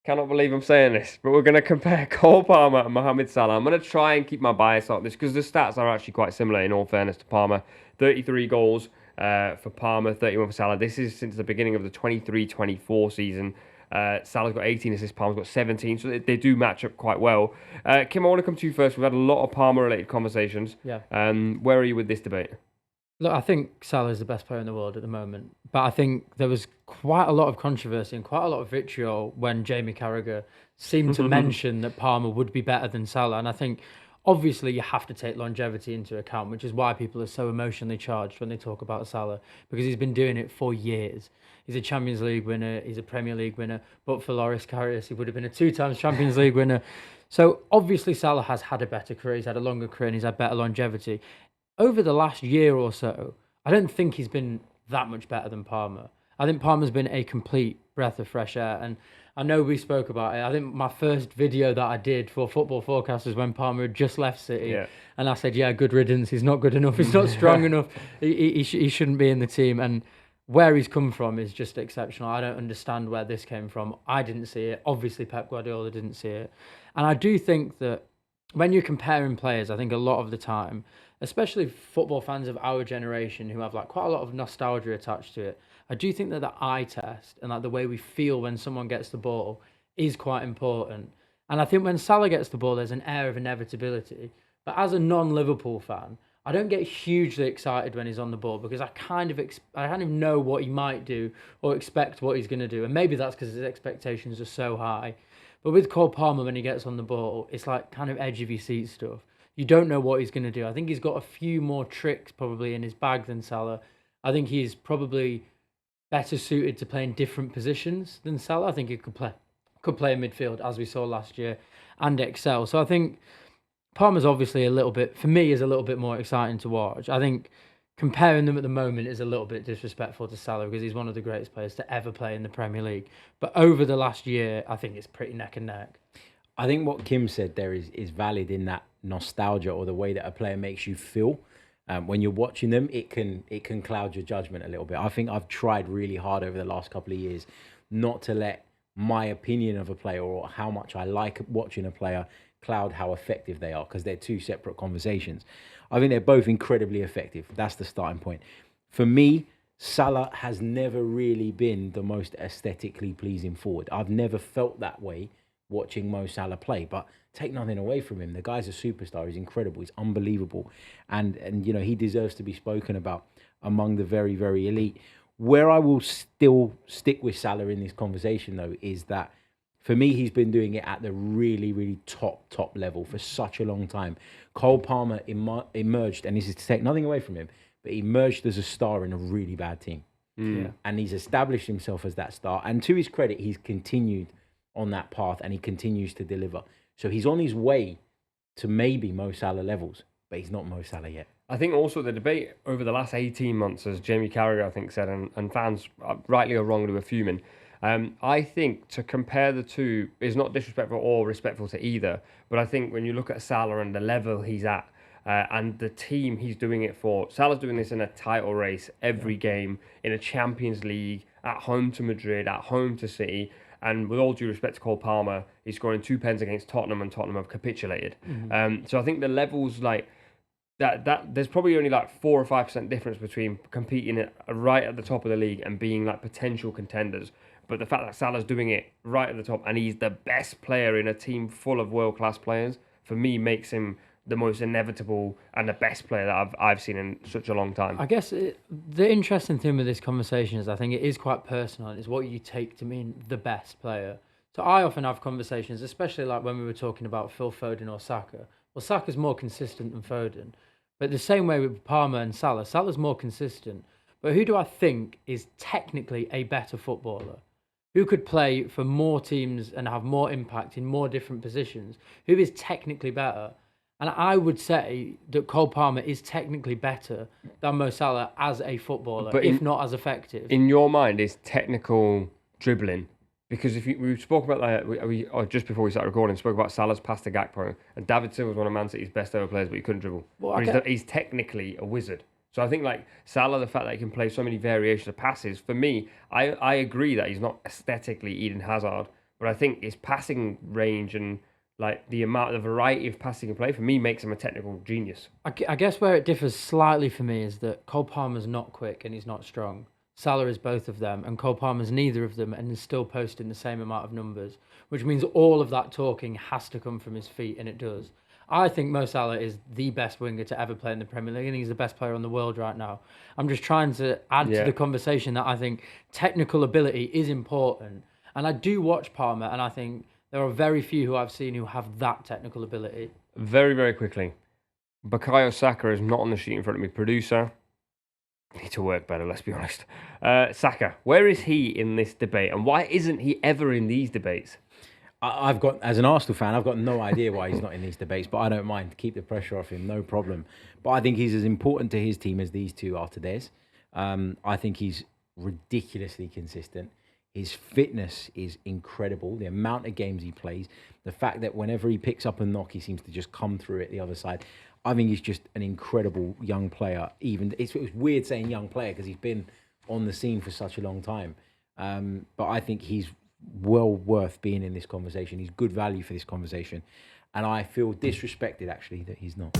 Cannot believe I'm saying this, but we're going to compare Cole Palmer and Mohamed Salah. I'm going to try and keep my bias out this because the stats are actually quite similar in all fairness to Palmer. 33 goals for Palmer, 31 for Salah. This is since the beginning of the 23-24 season. Salah's got 18 assists, Palmer's got 17, so they do match up quite well. Kim, I want to come to you first. We've had a lot of Palmer-related conversations. Yeah. Where are you with this debate? Look, I think Salah is the best player in the world at the moment, but I think there was quite a lot of controversy and quite a lot of vitriol when Jamie Carragher seemed to mention that Palmer would be better than Salah. And I think, obviously, you have to take longevity into account, which is why people are so emotionally charged when they talk about Salah, because he's been doing it for years. He's a Champions League winner, he's a Premier League winner, but for Loris Karius, he would have been a 2 times Champions League winner. So, obviously, Salah has had a better career, he's had a longer career, and he's had better longevity. Over the last year or so, I don't think he's been that much better than Palmer. I think Palmer's been a complete breath of fresh air. And I know we spoke about it. I think my first video that I did for Football Forecast was when Palmer had just left City. Yeah. And I said, yeah, good riddance. He's not good enough. He's not strong enough. He shouldn't be in the team. And where he's come from is just exceptional. I don't understand where this came from. I didn't see it. Obviously, Pep Guardiola didn't see it. And I do think that when you're comparing players, I think a lot of the time, especially football fans of our generation who have like quite a lot of nostalgia attached to it, I do think that the eye test and like the way we feel when someone gets the ball is quite important. And I think when Salah gets the ball, there's an air of inevitability. But as a non-Liverpool fan, I don't get hugely excited when he's on the ball because I kind of know what he might do or expect what he's going to do. And maybe that's because his expectations are so high. But with Cole Palmer, when he gets on the ball, it's like kind of edge of your seat stuff. You don't know what he's going to do. I think he's got a few more tricks probably in his bag than Salah. I think he's probably better suited to play in different positions than Salah. I think he could play in midfield, as we saw last year, and excel. So I think Palmer's obviously a little bit more exciting to watch. I think comparing them at the moment is a little bit disrespectful to Salah because he's one of the greatest players to ever play in the Premier League. But over the last year, I think it's pretty neck and neck. I think what Kim said there is valid in that nostalgia or the way that a player makes you feel. When you're watching them, it can cloud your judgment a little bit. I think I've tried really hard over the last couple of years not to let my opinion of a player or how much I like watching a player cloud how effective they are, because they're two separate conversations. I think they're both incredibly effective. That's the starting point. For me, Salah has never really been the most aesthetically pleasing forward. I've never felt that way watching Mo Salah play, but take nothing away from him. The guy's a superstar. He's incredible. He's unbelievable. And you know, he deserves to be spoken about among the very, very elite. Where I will still stick with Salah in this conversation, though, is that for me, he's been doing it at the really, really top level for such a long time. Cole Palmer emerged, and this is to take nothing away from him, but he emerged as a star in a really bad team. Yeah. And he's established himself as that star. And to his credit, he's continued on that path and he continues to deliver. So he's on his way to maybe Mo Salah levels, but he's not Mo Salah yet. I think also the debate over the last 18 months, as Jamie Carragher, I think, said, and fans, rightly or wrongly, were fuming. I think to compare the two is not disrespectful or respectful to either. But I think when you look at Salah and the level he's at and the team he's doing it for, Salah's doing this in a title race every game, in a Champions League, at home to Madrid, at home to City. And with all due respect to Cole Palmer, he's scoring 2 pens against Tottenham, and Tottenham have capitulated. So I think the levels like that there's probably only like 4 or 5% difference between competing right at the top of the league and being like potential contenders. But the fact that Salah's doing it right at the top and he's the best player in a team full of world-class players, for me, makes him the most inevitable and the best player that I've seen in such a long time. I guess the interesting thing with this conversation is I think it is quite personal. It's what you take to mean the best player. So I often have conversations, especially like when we were talking about Phil Foden or Saka. Well, Saka's more consistent than Foden. But the same way with Palmer and Salah, Salah's more consistent. But who do I think is technically a better footballer? Who could play for more teams and have more impact in more different positions? Who is technically better? And I would say that Cole Palmer is technically better than Mo Salah as a footballer, but if not as effective. In your mind, is technical dribbling? Because if we spoke about that, we just before we started recording, spoke about Salah's pass to Gakpo, and David Silva was one of Man City's best ever players, but he couldn't dribble. Well, he's technically a wizard. So I think like Salah, the fact that he can play so many variations of passes, for me, I agree that he's not aesthetically Eden Hazard, but I think his passing range and like the variety of passing and play for me makes him a technical genius. I guess where it differs slightly for me is that Cole Palmer's not quick and he's not strong. Salah is both of them, and Cole Palmer's neither of them, and is still posting the same amount of numbers, which means all of that talking has to come from his feet, and it does. I think Mo Salah is the best winger to ever play in the Premier League, and he's the best player in the world right now. I'm just trying to add to the conversation that I think technical ability is important, and I do watch Palmer, and I think there are very few who I've seen who have that technical ability. Very, very quickly, Bukayo Saka is not on the sheet in front of me. Producer, need to work better, let's be honest. Saka, where is he in this debate, and why isn't he ever in these debates? I've got, as an Arsenal fan, I've got no idea why he's not in these debates, but I don't mind. Keep the pressure off him, no problem. But I think he's as important to his team as these two are to theirs. I think he's ridiculously consistent. His fitness is incredible. The amount of games he plays, the fact that whenever he picks up a knock, he seems to just come through it the other side. I think he's just an incredible young player. Even it was weird saying young player because he's been on the scene for such a long time. But I think he's well worth being in this conversation. He's good value for this conversation. And I feel disrespected, actually, that he's not.